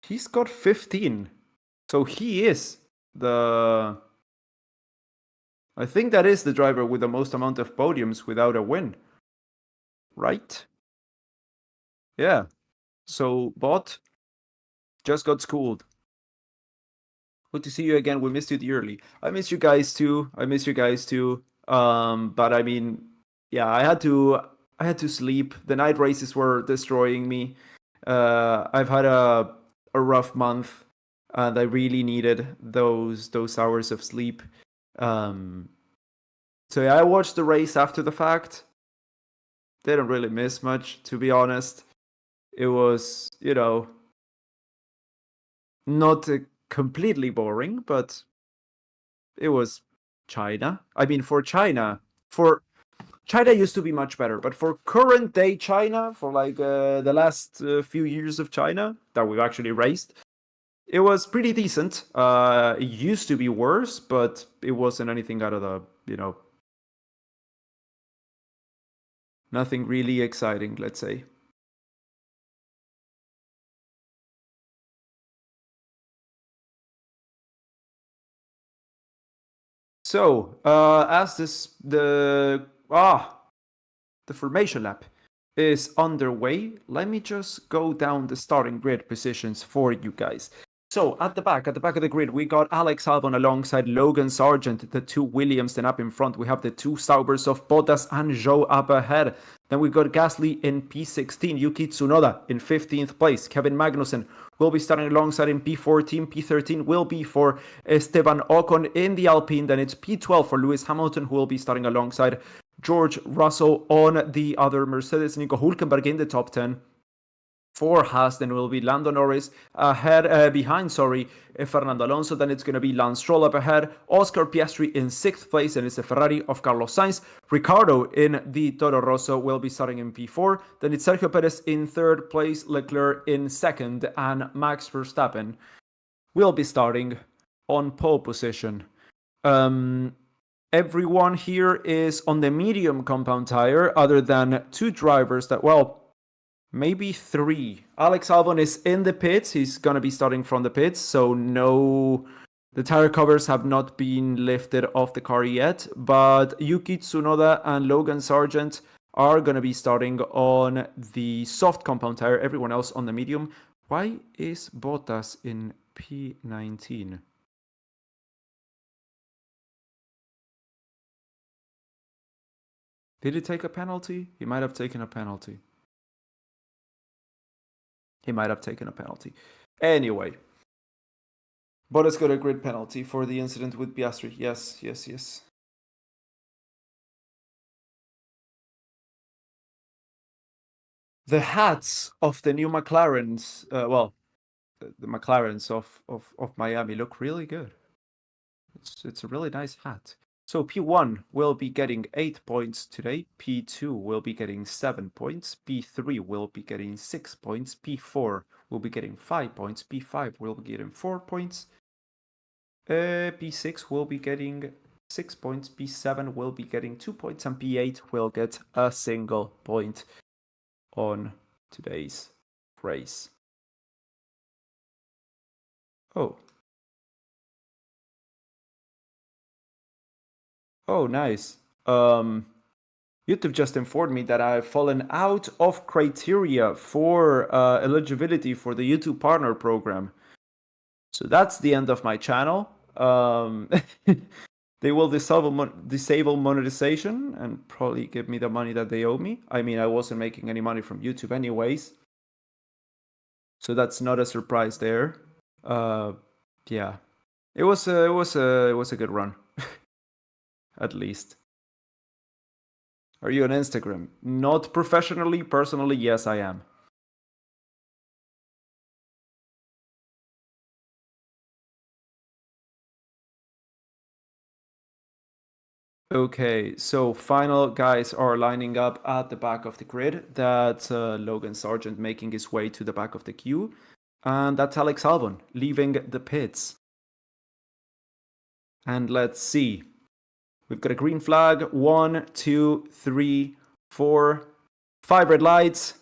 He's got 15. So he is I think that is the driver with the most amount of podiums without a win. Right? Yeah. So Bot just got schooled. Good to see you again. We missed you dearly. I miss you guys too. But I mean, yeah, I had to sleep. The night races were destroying me. I've had a rough month, and I really needed those hours of sleep. So yeah, I watched the race after the fact. Didn't really miss much, to be honest. It was, not completely boring, but it was China. I mean, for China used to be much better, but for current day China, for like the last few years of China that we've actually raced, it was pretty decent. It used to be worse, but it wasn't anything out of the, nothing really exciting, let's say. So, as the formation lap is underway, let me just go down the starting grid positions for you guys. So at the back of the grid, we got Alex Albon alongside Logan Sargent, the two Williams. Then up in front, we have the two Saubers of Bottas and Zhou up ahead. Then we got Gasly in P16, Yuki Tsunoda in 15th place. Kevin Magnussen will be starting alongside in P14. P13 will be for Esteban Ocon in the Alpine. Then it's P12 for Lewis Hamilton, who will be starting alongside George Russell on the other Mercedes. Nico Hulkenberg in the top 10. For Haas, then will be Lando Norris behind Fernando Alonso. Then it's going to be Lance Stroll up ahead. Oscar Piastri in 6th place, and it's a Ferrari of Carlos Sainz. Ricciardo in the Toro Rosso will be starting in P4. Then it's Sergio Perez in 3rd place, Leclerc in 2nd, and Max Verstappen will be starting on pole position. Everyone here is on the medium compound tire, other than two drivers that, maybe 3. Alex Albon is in the pits. He's going to be starting from the pits. So the tire covers have not been lifted off the car yet. But Yuki Tsunoda and Logan Sargent are going to be starting on the soft compound tire. Everyone else on the medium. Why is Bottas in P19? Did he take a penalty? He might have taken a penalty. Anyway, Bottas got a grid penalty for the incident with Piastri. Yes. The hats of the new McLarens, the McLarens of Miami look really good. It's a really nice hat. So P1 will be getting 8 points today. P2 will be getting 7 points. P3 will be getting 6 points. P4 will be getting 5 points. P5 will be getting 4 points. P6 will be getting 6 points. P7 will be getting 2 points. And P8 will get a single point on today's race. Oh, nice. YouTube just informed me that I've fallen out of criteria for eligibility for the YouTube Partner Program. So that's the end of my channel. They will disable monetization and probably give me the money that they owe me. I mean, I wasn't making any money from YouTube anyways. So that's not a surprise there. Yeah. It was a good run. At least. Are you on Instagram? Not professionally. Personally, yes, I am. Okay, so final guys are lining up at the back of the grid. That's Logan Sargent making his way to the back of the queue. And that's Alex Albon leaving the pits. And let's see. We've got a green flag. 1, 2, 3, 4, 5 red lights.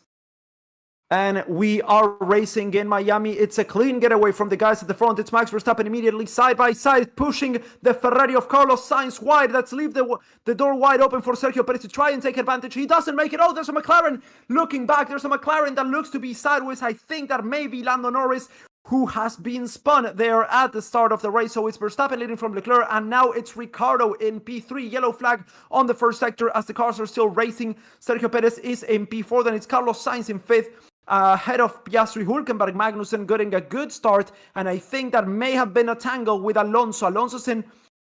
And we are racing in Miami. It's a clean getaway from the guys at the front. It's Max Verstappen immediately side by side, pushing the Ferrari of Carlos Sainz wide. Let's leave the door wide open for Sergio Perez to try and take advantage. He doesn't make it. Oh, there's a McLaren. Looking back, there's a McLaren that looks to be sideways. I think that may be Lando Norris, who has been spun there at the start of the race. So it's Verstappen leading from Leclerc, and now it's Ricciardo in P3. Yellow flag on the first sector as the cars are still racing. Sergio Perez is in P4, then it's Carlos Sainz in 5th. Ahead of Piastri, Hulkenberg, Magnussen getting a good start, and I think that may have been a tangle with Alonso. Alonso's in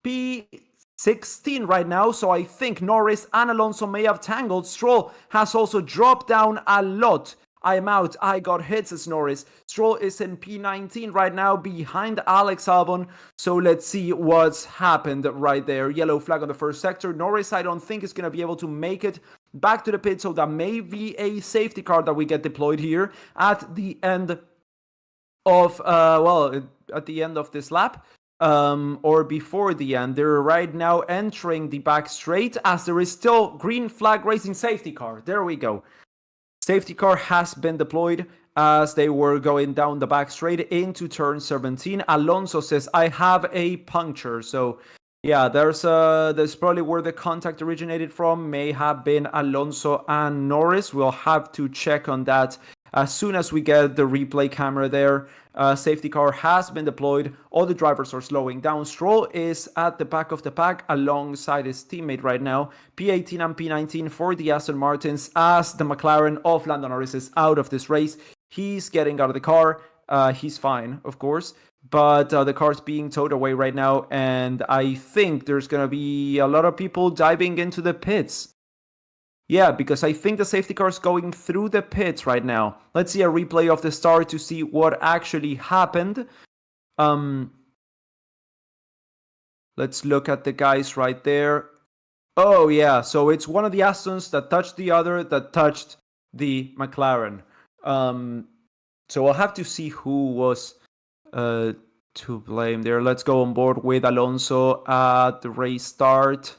P16 right now, so I think Norris and Alonso may have tangled. Stroll has also dropped down a lot. I'm out. I got hit, says Norris. Stroll is in P19 right now behind Alex Albon. So let's see what's happened right there. Yellow flag on the first sector. Norris, I don't think, is going to be able to make it back to the pit. So that may be a safety car that we get deployed here at the end of, at the end of this lap. Or before the end. They're right now entering the back straight as there is still green flag racing safety car. There we go. Safety car has been deployed as they were going down the back straight into turn 17. Alonso says, I have a puncture. So yeah, there's probably where the contact originated from. May have been Alonso and Norris. We'll have to check on that as soon as we get the replay camera there. Safety car has been deployed. All the drivers are slowing down. Stroll is at the back of the pack alongside his teammate right now. P18 and P19 for the Aston Martins as the McLaren of Lando Norris is out of this race. He's getting out of the car. He's fine, of course. But the car's being towed away right now. And I think there's going to be a lot of people diving into the pits. Yeah, because I think the safety car is going through the pits right now. Let's see a replay of the start to see what actually happened. Let's look at the guys right there. Oh, yeah. So it's one of the Astons that touched the other that touched the McLaren. So I'll have to see who was to blame there. Let's go on board with Alonso at the race start.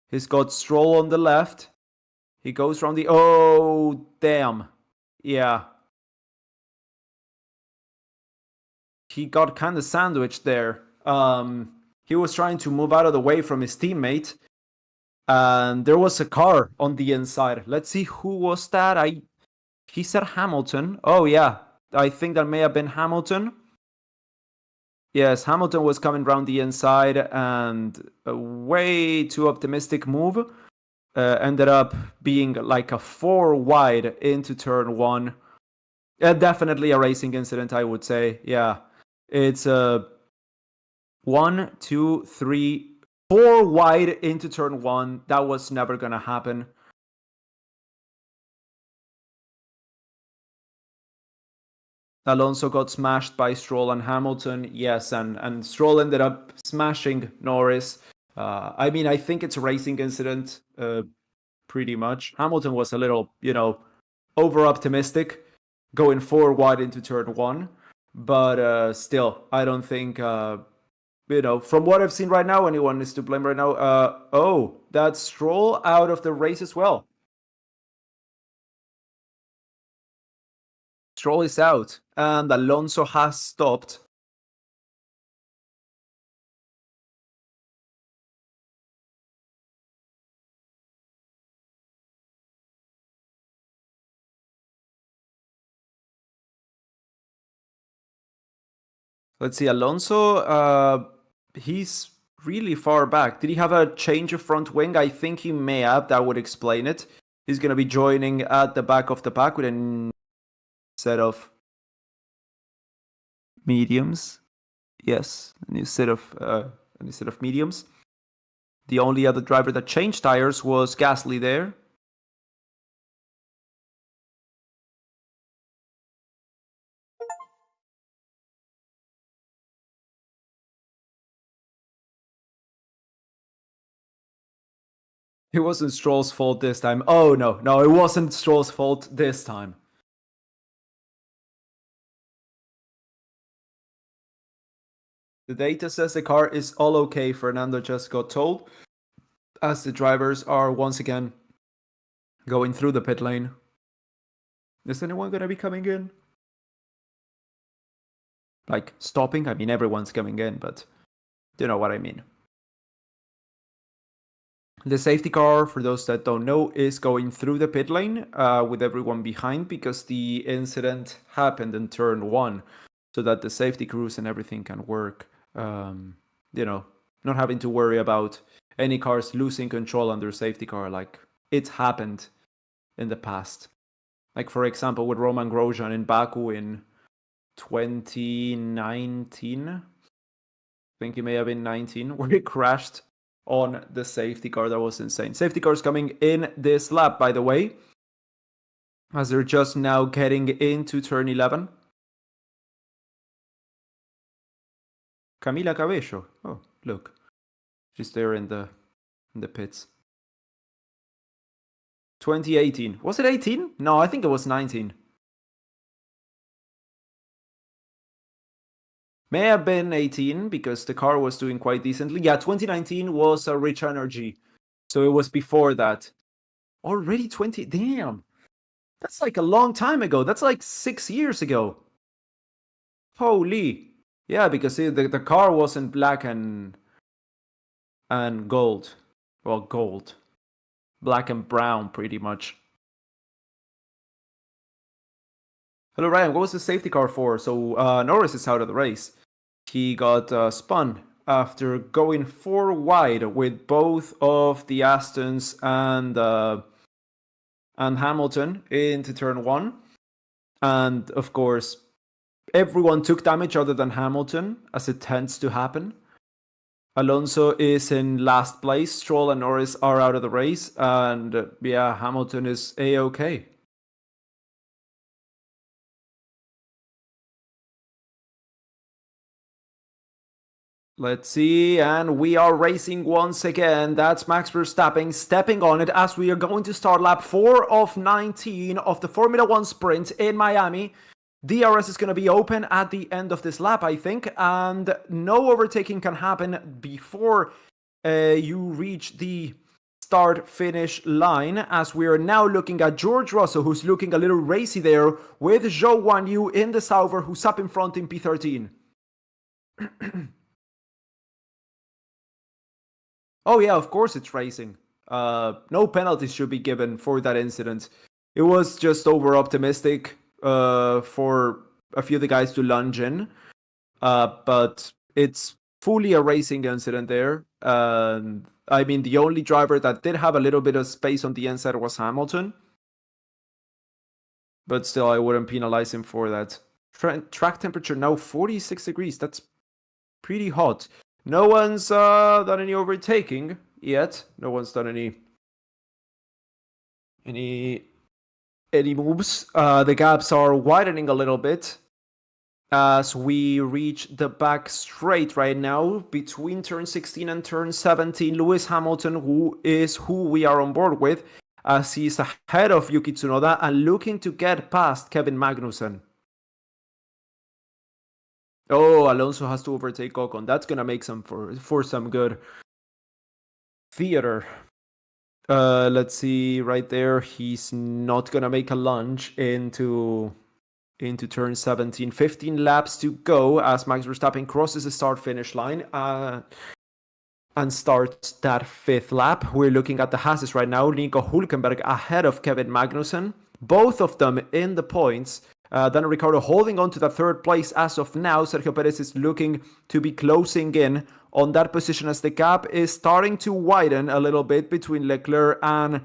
He's got Stroll on the left. He goes around the... Oh, damn. Yeah. He got kind of sandwiched there. He was trying to move out of the way from his teammate. And there was a car on the inside. Let's see who was that. He said Hamilton. Oh, yeah. I think that may have been Hamilton. Yes, Hamilton was coming around the inside and a way too optimistic move. Ended up being like a 4 wide into turn 1. Definitely a racing incident, I would say. Yeah, it's a 1, 2, 3, 4 wide into turn 1. That was never going to happen. Alonso got smashed by Stroll and Hamilton, yes, and Stroll ended up smashing Norris. I mean, I think it's a racing incident, pretty much. Hamilton was a little, over-optimistic, going 4 wide into turn 1. But still, I don't think, from what I've seen right now, anyone is to blame right now. Oh, that's Stroll out of the race as well. Stroll is out, and Alonso has stopped. Let's see, Alonso, he's really far back. Did he have a change of front wing? I think he may have. That would explain it. He's going to be joining at the back of the pack with a set of mediums. Yes, a new set of mediums. The only other driver that changed tires was Gasly there. It wasn't Stroll's fault this time. Oh, no, it wasn't Stroll's fault this time. The data says the car is all okay. Fernando just got told as the drivers are once again going through the pit lane. Is anyone gonna be coming in? Like, stopping? I mean, everyone's coming in, but you know what I mean. The safety car, for those that don't know, is going through the pit lane with everyone behind because the incident happened in turn 1, so that the safety crews and everything can work. You know, not having to worry about any cars losing control on their safety car like it happened in the past. Like, for example, with Roman Grosjean in Baku in 2019. I think it may have been 19, where he crashed on the safety car. That was insane. Safety cars coming in this lap, by the way, as they're just now getting into turn 11. Camila Cabello. Oh, look. She's there in the pits. 2018. Was it 18? No, I think it was 19. May have been 18 because the car was doing quite decently. Yeah, 2019 was a Rich Energy. So it was before that. Already 20. Damn. That's like a long time ago. That's like 6 years ago. Holy. Yeah, because the car wasn't black and gold. Well, gold. Black and brown, pretty much. Hello, Ryan. What was the safety car for? So Norris is out of the race. He got spun after going 4 wide with both of the Astons and Hamilton into turn 1. And of course, everyone took damage other than Hamilton, as it tends to happen. Alonso is in last place. Stroll and Norris are out of the race. And yeah, Hamilton is A-okay. Let's see, and we are racing once again. That's Max Verstappen stepping on it as we are going to start lap 4 of 19 of the Formula 1 sprint in Miami. DRS is going to be open at the end of this lap, I think, and no overtaking can happen before you reach the start-finish line, as we are now looking at George Russell, who's looking a little racy there, with Zhou Guanyu in the Sauber, who's up in front in P13. Oh yeah, of course it's racing. No penalties should be given for that incident. It was just over-optimistic for a few of the guys to lunge in. But it's fully a racing incident there. I mean, the only driver that did have a little bit of space on the inside was Hamilton. But still, I wouldn't penalize him for that. Track temperature now 46 degrees. That's pretty hot. No one's done any overtaking yet. No one's done any moves. The gaps are widening a little bit as we reach the back straight right now between turn 16 and turn 17. Lewis Hamilton, who we are on board with, as he's ahead of Yuki Tsunoda and looking to get past Kevin Magnussen. Oh, Alonso has to overtake Ocon. That's gonna make some for some good theater. Let's see right there. He's not gonna make a lunge into turn 17. 15 laps to go as Max Verstappen crosses the start-finish line and starts that 5th lap. We're looking at the Hasses right now. Nico Hulkenberg ahead of Kevin Magnussen. Both of them in the points. Daniel Ricciardo holding on to the 3rd place as of now. Sergio Perez is looking to be closing in on that position as the gap is starting to widen a little bit between Leclerc and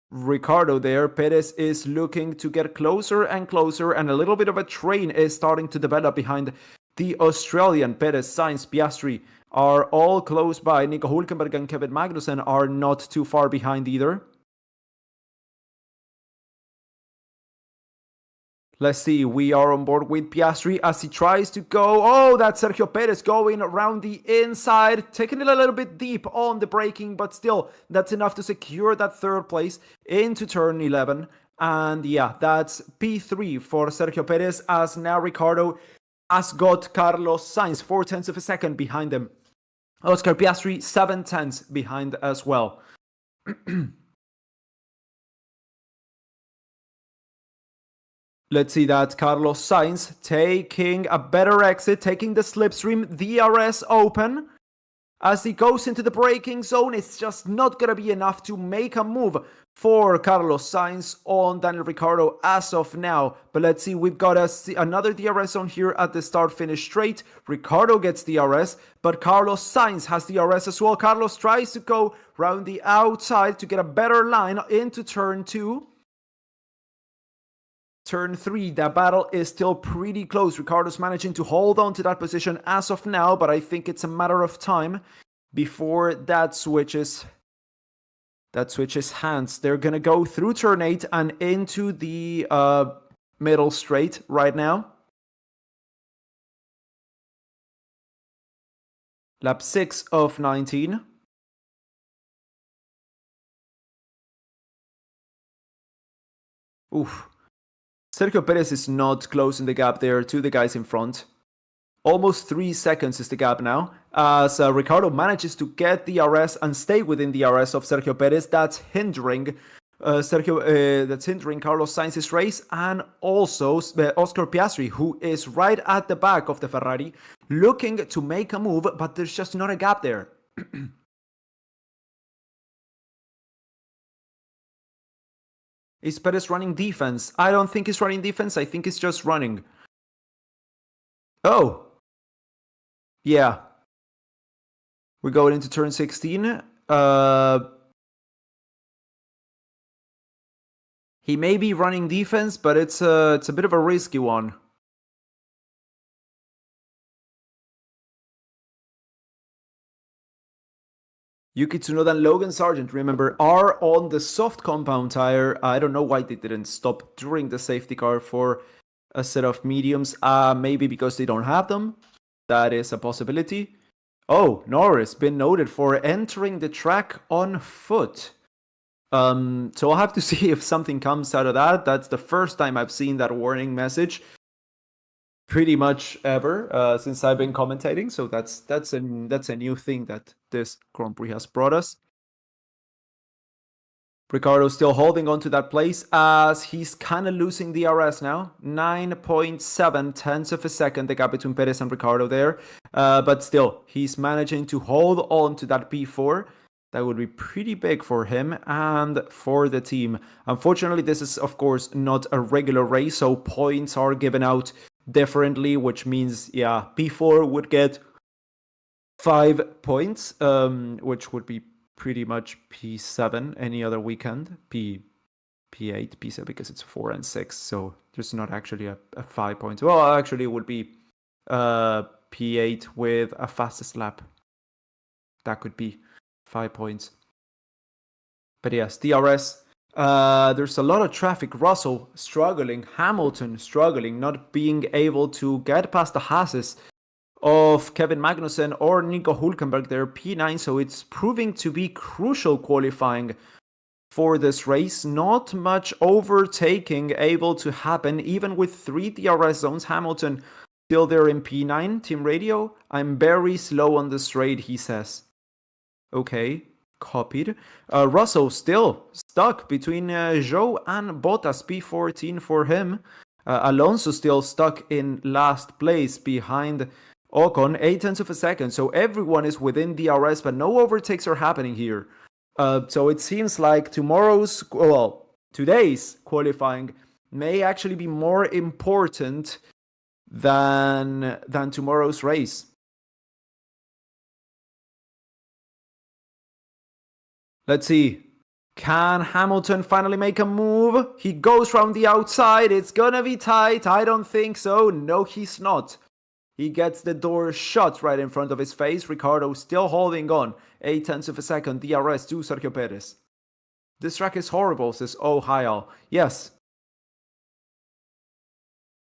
Ricciardo there. Perez is looking to get closer and closer, and a little bit of a train is starting to develop behind the Australian. Perez, Sainz, Piastri are all close by. Nico Hulkenberg and Kevin Magnussen are not too far behind either. Let's see, we are on board with Piastri as he tries to go. Oh, that's Sergio Perez going around the inside, taking it a little bit deep on the braking, but still, that's enough to secure that 3rd place into turn 11. And yeah, that's P3 for Sergio Perez, as now Ricciardo has got Carlos Sainz 0.4 of a second behind him. Oscar Piastri 0.7 behind as well. Let's see that Carlos Sainz taking a better exit, taking the slipstream, DRS open. As he goes into the braking zone, it's just not going to be enough to make a move for Carlos Sainz on Daniel Ricciardo as of now. But let's see, we've got another DRS zone here at the start-finish straight. Ricciardo gets DRS, but Carlos Sainz has DRS as well. Carlos tries to go round the outside to get a better line into turn 2. Turn 3, the battle is still pretty close. Ricciardo's managing to hold on to that position as of now, but I think it's a matter of time before that switches hands. They're going to go through turn 8 and into the middle straight right now. Lap 6 of 19. Oof. Sergio Perez is not closing the gap there to the guys in front. Almost 3 seconds is the gap now. As Ricciardo manages to get DRS and stay within DRS of Sergio Perez, that's hindering Carlos Sainz's race, and also Oscar Piastri, who is right at the back of the Ferrari, looking to make a move, but there's just not a gap there. Is Perez running defense? I don't think he's running defense. I think he's just running. Oh. Yeah. We're going into turn 16. He may be running defense, but it's a bit of a risky one. Yuki Tsunoda and Logan Sargent, remember, are on the soft compound tire. I don't know why they didn't stop during the safety car for a set of mediums. Maybe because they don't have them. That is a possibility. Oh, Norris been noted for entering the track on foot. So I'll have to see if something comes out of that. That's the first time I've seen that warning message pretty much ever since I've been commentating. So that's a new thing that this Grand Prix has brought us. Ricciardo still holding on to that place as he's kind of losing DRS now. 9.7 tenths of a second, the gap between Perez and Ricciardo there. But still, he's managing to hold on to that P4. That would be pretty big for him and for the team. Unfortunately, this is, of course, not a regular race, so points are given out differently, which means, yeah, P4 would get 5 points, which would be pretty much P7 any other weekend. P8, P7, because it's 4 and 6, so there's not actually a 5 points. Well, actually, it would be P8 with a fastest lap. That could be 5 points. But yes, DRS. There's a lot of traffic. Russell struggling, Hamilton struggling, not being able to get past the Hases of Kevin Magnussen or Nico Hulkenberg. They're P9, so it's proving to be crucial qualifying for this race. Not much overtaking able to happen, even with 3 DRS zones. Hamilton still there in P9. Team radio, I'm very slow on the straight, he says. Okay, copied. Russell still stuck between Zhou and Bottas, P14 for him. Alonso still stuck in last place behind Ocon, 8 tenths of a second. So everyone is within DRS, but no overtakes are happening here. So it seems like today's qualifying may actually be more important than tomorrow's race. Let's see. Can Hamilton finally make a move? He goes from the outside. It's gonna be tight. I don't think so. No, he's not. He gets the door shut right in front of his face. Ricciardo still holding on. 8 tenths of a second. DRS to Sergio Perez. This track is horrible, says Oh Hayal. Yes.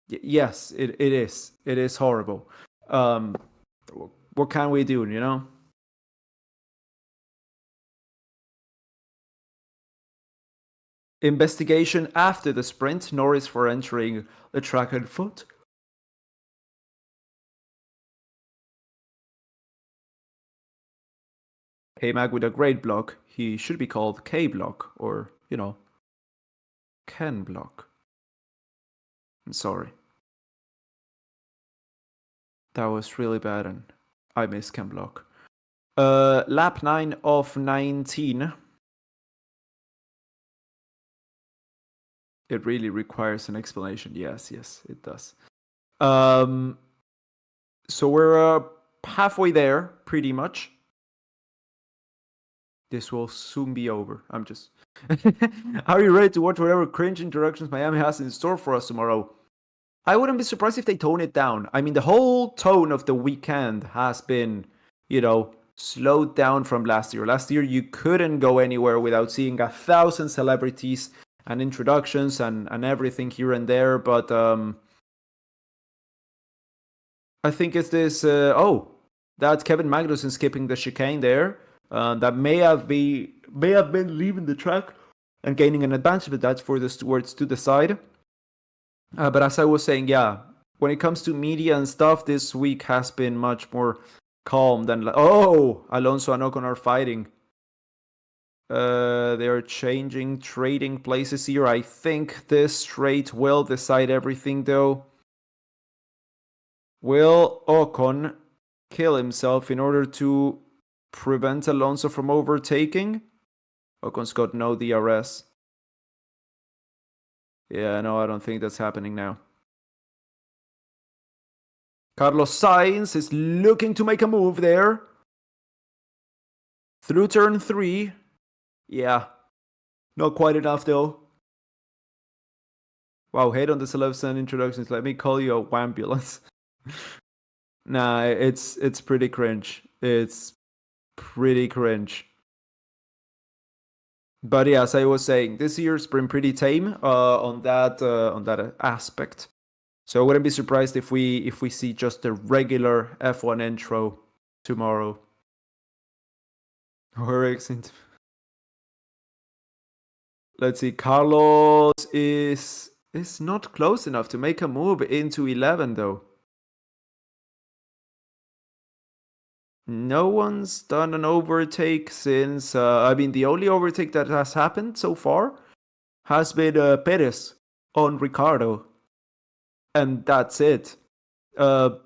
Yes, it is. It is horrible. What can we do, you know? Investigation after the sprint. Norris for entering the track on foot. K-Mag with a great block. He should be called K-Block or, Ken Block. I'm sorry. That was really bad, and I missed cam block. Lap 9 of 19. It really requires an explanation. Yes, it does. So we're halfway there, pretty much. This will soon be over. I'm just... Are you ready to watch whatever cringe introductions Miami has in store for us tomorrow? I wouldn't be surprised if they tone it down. I mean, the whole tone of the weekend has been, slowed down from last year. Last year, you couldn't go anywhere without seeing 1,000 celebrities and introductions and everything here and there. But I think it's this... that's Kevin Magnussen skipping the chicane there. That may have been leaving the track and gaining an advantage, but that's for the stewards to decide. But as I was saying, yeah, when it comes to media and stuff, this week has been much more calm than... Alonso and Ocon are fighting. They are trading places here. I think this straight will decide everything, though. Will Ocon kill himself in order to prevent Alonso from overtaking? Ocon's got no DRS. Yeah, no, I don't think that's happening now. Carlos Sainz is looking to make a move there. Through turn 3. Yeah. Not quite enough, though. Wow, hate on the Celebson introductions. Let me call you a ambulance. Nah, it's pretty cringe. It's pretty cringe. But yeah, as I was saying, this year's been pretty tame on that aspect. So I wouldn't be surprised if we see just a regular F1 intro tomorrow. Let's see. Carlos is not close enough to make a move into 11, though. No one's done an overtake since... the only overtake that has happened so far has been Perez on Ricardo. And that's it. And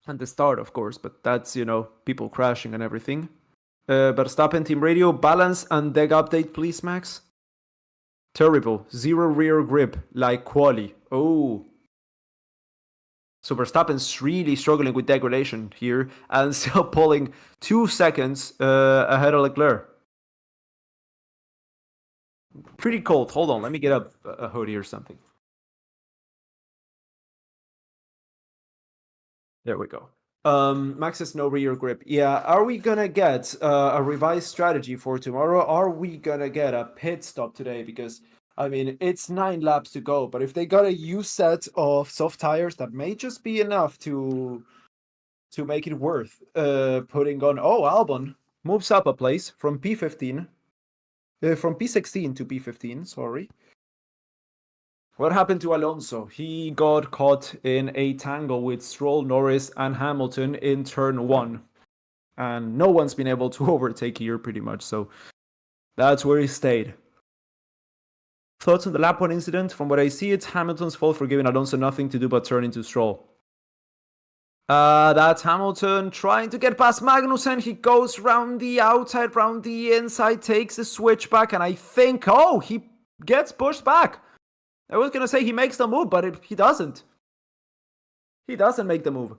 the start, of course, but that's, people crashing and everything. Verstappen Team Radio, balance and deck update, please, Max. Terrible. 0 rear grip, like quali. Oh. So Verstappen's really struggling with degradation here and still pulling 2 seconds ahead of Leclerc. Pretty cold. Hold on, let me get a hoodie or something. There we go. Max has no rear grip. Yeah, are we gonna get a revised strategy for tomorrow? Are we gonna get a pit stop today? Because, it's 9 laps to go, but if they got a U set of soft tires, that may just be enough to make it worth putting on... Oh, Albon moves up a place from P15. From P16 to P15, sorry. What happened to Alonso? He got caught in a tangle with Stroll, Norris, and Hamilton in turn 1. And no one's been able to overtake here, pretty much, so that's where he stayed. Thoughts on the lap 1 incident? From what I see, it's Hamilton's fault for giving Alonso nothing to do but turn into Stroll. That's Hamilton trying to get past Magnussen. He goes round the outside, round the inside, takes the switch back, and I think, he gets pushed back. I was going to say he makes the move, but he doesn't. He doesn't make the move.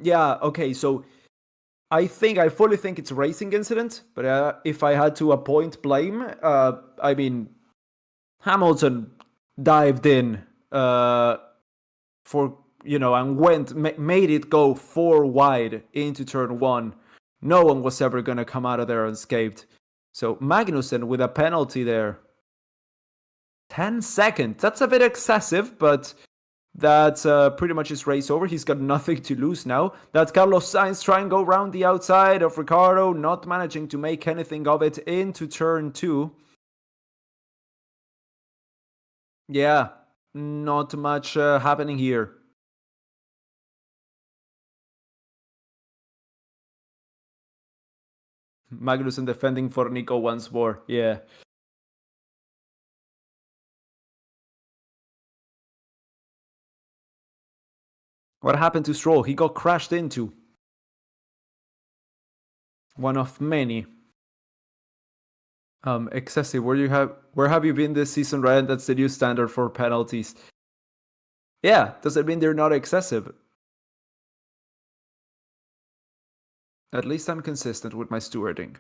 Yeah, okay, so I fully think it's a racing incident, but if I had to appoint blame, Hamilton dived in for, and made it go 4 wide into turn 1. No one was ever going to come out of there unscathed. So Magnussen with a penalty there. 10 seconds. That's a bit excessive, but that's pretty much his race over. He's got nothing to lose now. That's Carlos Sainz trying to go around the outside of Ricardo, not managing to make anything of it into turn 2. Yeah, not much happening here. Magnussen defending for Nico once more. Yeah. What happened to Stroll? He got crashed into. One of many. Excessive. Where have you been this season, Ryan? That's the new standard for penalties. Yeah, does it mean they're not excessive? At least I'm consistent with my stewarding.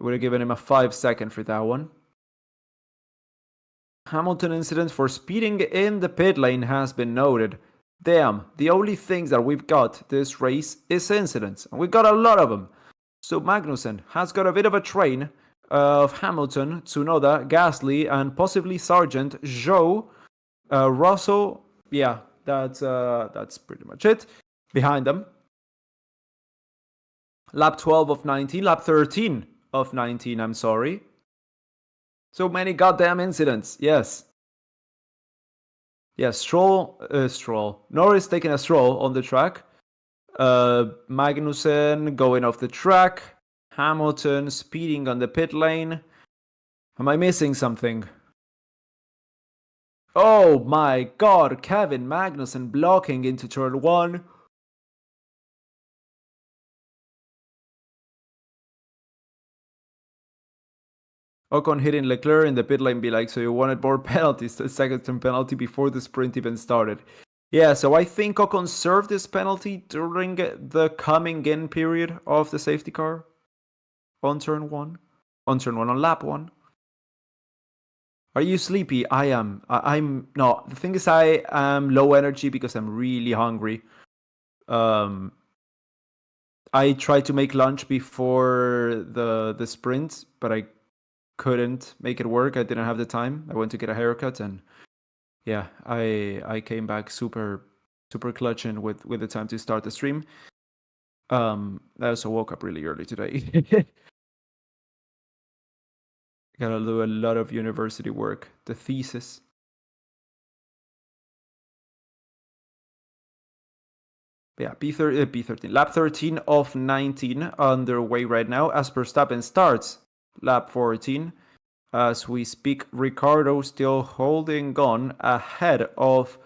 I would have given him a 5-second for that one. Hamilton incident for speeding in the pit lane has been noted. Damn, the only things that we've got this race is incidents, and we've got a lot of them. So Magnussen has got a bit of a train of Hamilton, Tsunoda, Gasly, and possibly Sargent, Zhou, Russell. Yeah, that's pretty much it. Behind them. Lap 12 of 19, lap 13 of 19, I'm sorry. So many goddamn incidents, yes. Yes, Stroll. Norris taking a stroll on the track. Magnussen going off the track. Hamilton speeding on the pit lane. Am I missing something? Oh my god, Kevin Magnussen blocking into turn 1. Ocon hitting Leclerc in the pit lane, be like, so you wanted more penalties, the second turn penalty before the sprint even started. Yeah, so I think Ocon served this penalty during the coming in period of the safety car on turn 1. On lap 1. Are you sleepy? I am. I'm no. The thing is, I am low energy because I'm really hungry. I tried to make lunch before the sprint, but I couldn't make it work. I didn't have the time. I went to get a haircut, and yeah, I came back super clutching with the time to start the stream. I also woke up really early today. Gotta do a lot of university work. The thesis. Yeah, P13. Lap 13 of 19 underway right now as Verstappen starts lap 14. As we speak, Ricardo still holding on ahead of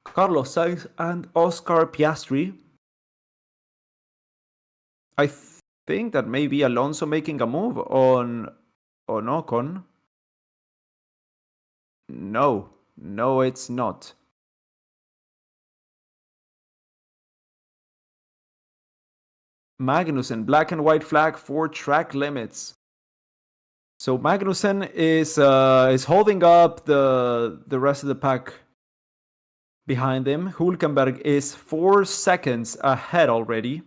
Carlos Sainz and Oscar Piastri. I think that may be Alonso making a move on Ocon. No, it's not. Magnussen, black and white flag for track limits. So Magnussen is holding up the rest of the pack behind him. Hulkenberg is 4 seconds ahead already.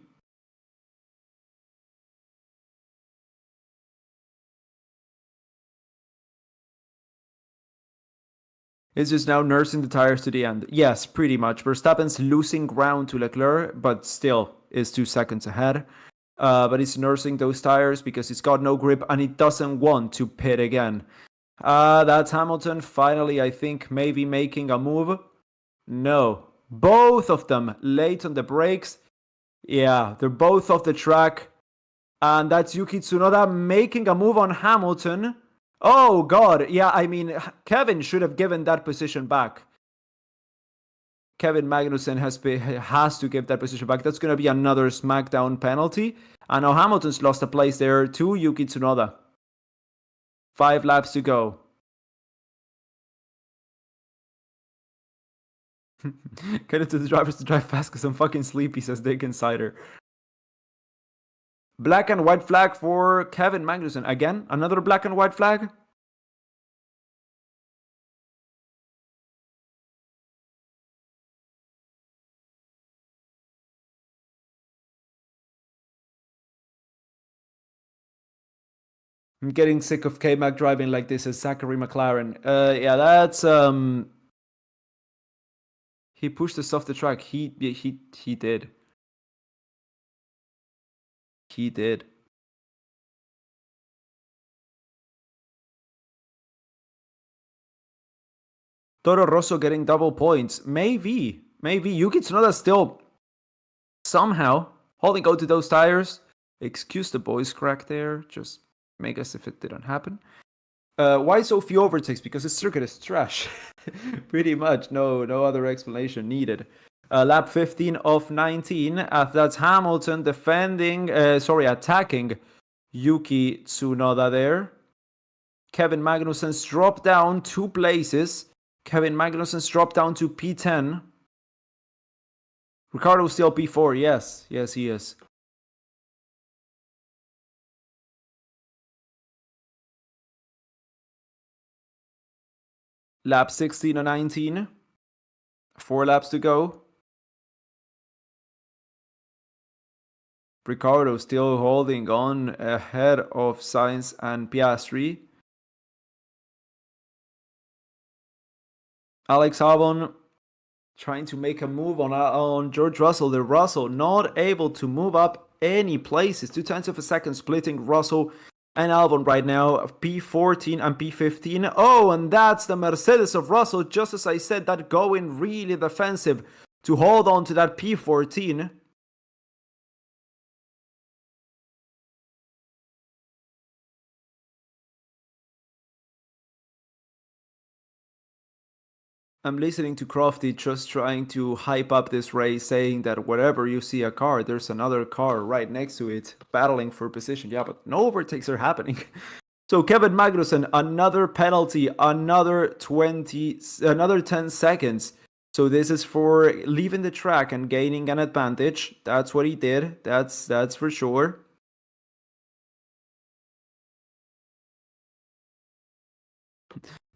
Is just now nursing the tires to the end. Yes, pretty much. Verstappen's losing ground to Leclerc, but still is 2 seconds ahead. But he's nursing those tires because he's got no grip and he doesn't want to pit again. That's Hamilton finally, I think, maybe making a move. No. Both of them late on the brakes. Yeah, they're both off the track. And that's Yuki Tsunoda making a move on Hamilton. Oh, God. Yeah, I mean, Kevin should have given that position back. Kevin Magnussen has to give that position back. That's going to be another SmackDown penalty. And now Hamilton's lost a place there to Yuki Tsunoda. 5 laps to go. Get it to the drivers to drive fast because I'm fucking sleepy, says Dick Insider. Black and white flag for Kevin Magnussen. Again, another black and white flag. I'm getting sick of K-Mag driving like this as Zachary McLaren. Yeah, that's he pushed us off the track. He did. He did. Toro Rosso getting double points. Maybe. Yuki Tsunoda still somehow holding on to those tires. Excuse the voice crack there. Just make as if it didn't happen. Why so few overtakes? Because the circuit is trash. Pretty much. No other explanation needed. Lap 15 of 19. That's Hamilton attacking Yuki Tsunoda there. Kevin Magnussen's dropped down 2 places. Kevin Magnussen's dropped down to P10. Ricardo's still P4. Yes, he is. Lap 16 of 19. 4 laps to go. Ricardo still holding on ahead of Sainz and Piastri. Alex Albon trying to make a move on George Russell. The Russell not able to move up any places. 0.2 of a second splitting Russell and Albon right now. P14 and P15. Oh, and that's the Mercedes of Russell. Just as I said, that going really defensive to hold on to that P14. I'm listening to Crofty just trying to hype up this race, saying that wherever you see a car, there's another car right next to it, battling for position. Yeah, but no overtakes are happening. So Kevin Magnussen, another penalty, another 10 seconds. So this is for leaving the track and gaining an advantage. That's what he did. That's for sure.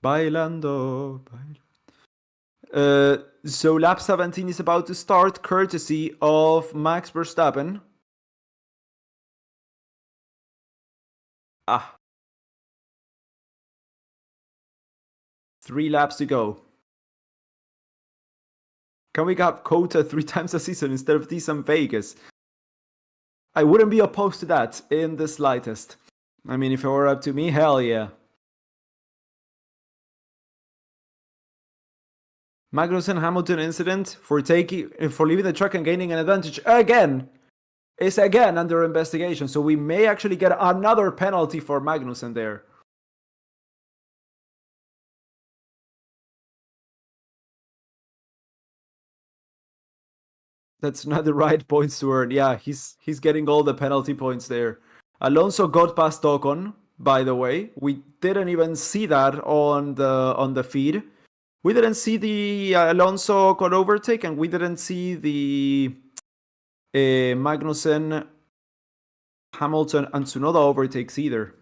Bailando. So lap 17 is about to start, courtesy of Max Verstappen. 3 laps to go. Can we have Kota 3 times a season instead of these in Vegas? I wouldn't be opposed to that in the slightest. I mean, if it were up to me, hell yeah. Magnussen Hamilton incident for leaving the track and gaining an advantage again is again under investigation. So we may actually get another penalty for Magnussen there. That's not the right points to earn. Yeah, he's getting all the penalty points there. Alonso got past Ocon, by the way. We didn't even see that on the feed. We didn't see the Alonso Ocon overtake, and we didn't see the Magnussen, Hamilton, and Tsunoda overtakes either.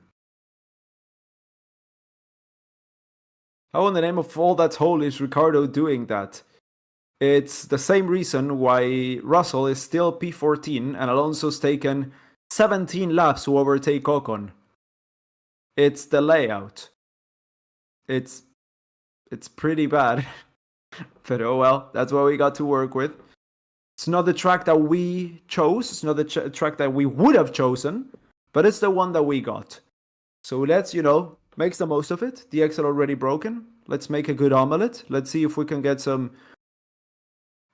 How in the name of all that's holy is Ricardo doing that? It's the same reason why Russell is still P14 and Alonso's taken 17 laps to overtake Ocon. It's the layout. It's pretty bad. But oh well, that's what we got to work with. It's not the track that we chose. It's not the track that we would have chosen, but it's the one that we got. So let's, make the most of it. The Excel already broken. Let's make a good omelette. Let's see if we can get some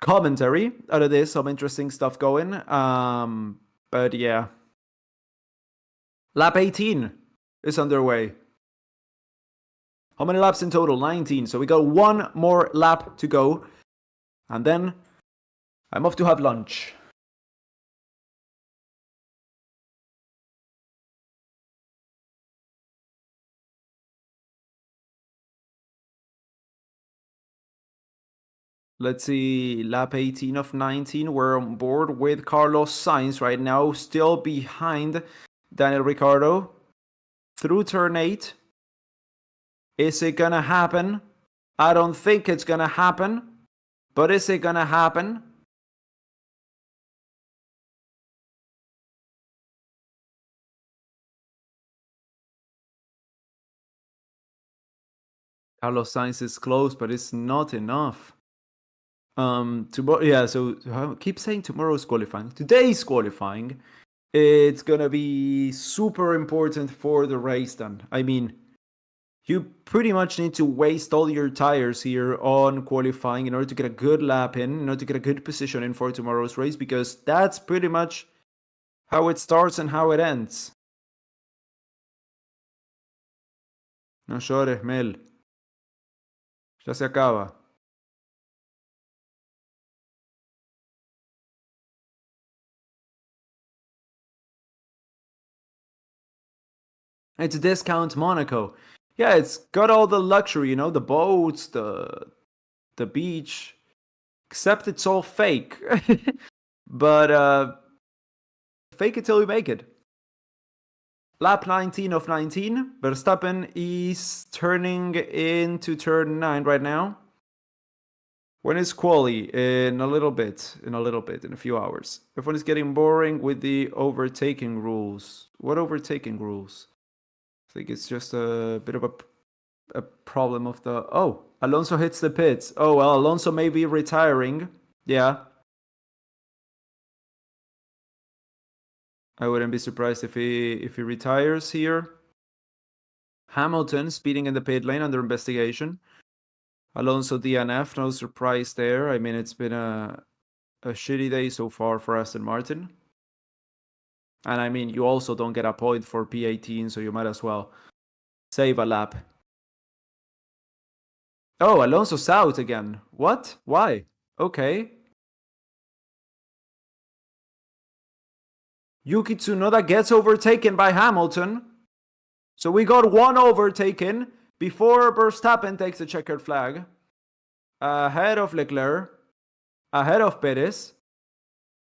commentary out of this, some interesting stuff going. But yeah. Lap 18 is underway. How many laps in total? 19. So we got 1 more lap to go. And then I'm off to have lunch. Let's see, lap 18 of 19. We're on board with Carlos Sainz right now, still behind Daniel Ricciardo. Through turn 8. Is it gonna happen? I don't think it's gonna happen. But is it gonna happen? Carlos Sainz is close, but it's not enough. Tomorrow, yeah, so I keep saying tomorrow's qualifying. Today's qualifying. It's gonna be super important for the race then. I mean, you pretty much need to waste all your tires here on qualifying in order to get a good lap in order to get a good position in for tomorrow's race, because that's pretty much how it starts and how it ends. No llores, Mel. Ya se acaba. It's discount Monaco. Yeah, it's got all the luxury, you know, the boats, the beach, except it's all fake. But fake it till you make it. Lap 19 of 19. Verstappen is turning into turn 9 right now. When is quali? In a little bit, in a few hours. Everyone is getting boring with the overtaking rules. What overtaking rules? I think it's just a bit of a problem of the... Oh, Alonso hits the pits. Oh, well, Alonso may be retiring. Yeah. I wouldn't be surprised if he retires here. Hamilton speeding in the pit lane under investigation. Alonso DNF, no surprise there. I mean, it's been a shitty day so far for Aston Martin. And I mean, you also don't get a point for P18, so you might as well save a lap. Oh, Alonso's out again. What? Why? Okay. Yuki Tsunoda gets overtaken by Hamilton. So we got one overtaken before Verstappen takes the checkered flag. Ahead of Leclerc. Ahead of Perez.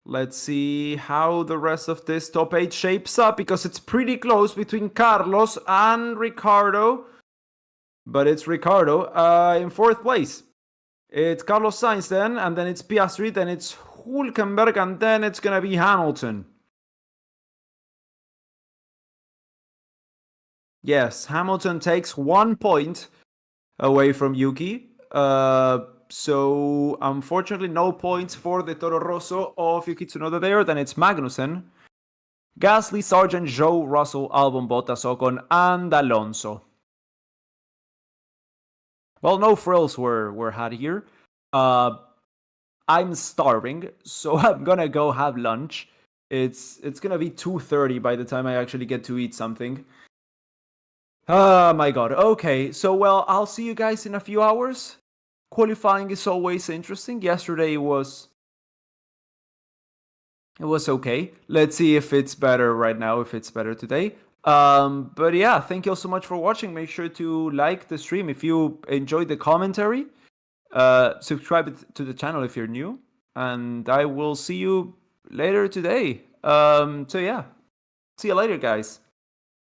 Let's see how the rest of this top 8 shapes up, because it's pretty close between Carlos and Ricardo. But it's Ricardo in 4th place. It's Carlos Sainz then, and then it's Piastri, then it's Hulkenberg, and then it's going to be Hamilton. Yes, Hamilton takes 1 point away from Yuki. So, unfortunately, no points for the Toro Rosso of Yuki Tsunoda there. Then it's Magnussen, Gasly, Sargent, Zhou, Russell, Albon, Bottas, Ocon, and Alonso. Well, no frills were had here. I'm starving, so I'm gonna go have lunch. It's gonna be 2:30 by the time I actually get to eat something. Oh my god. Okay, so well, I'll see you guys in a few hours. Qualifying is always interesting. Yesterday was okay. Let's see if it's better right now, if it's better today. But yeah, thank you all so much for watching. Make sure to like the stream if you enjoyed the commentary. Subscribe to the channel if you're new, and I will see you later today. So yeah, see you later, guys.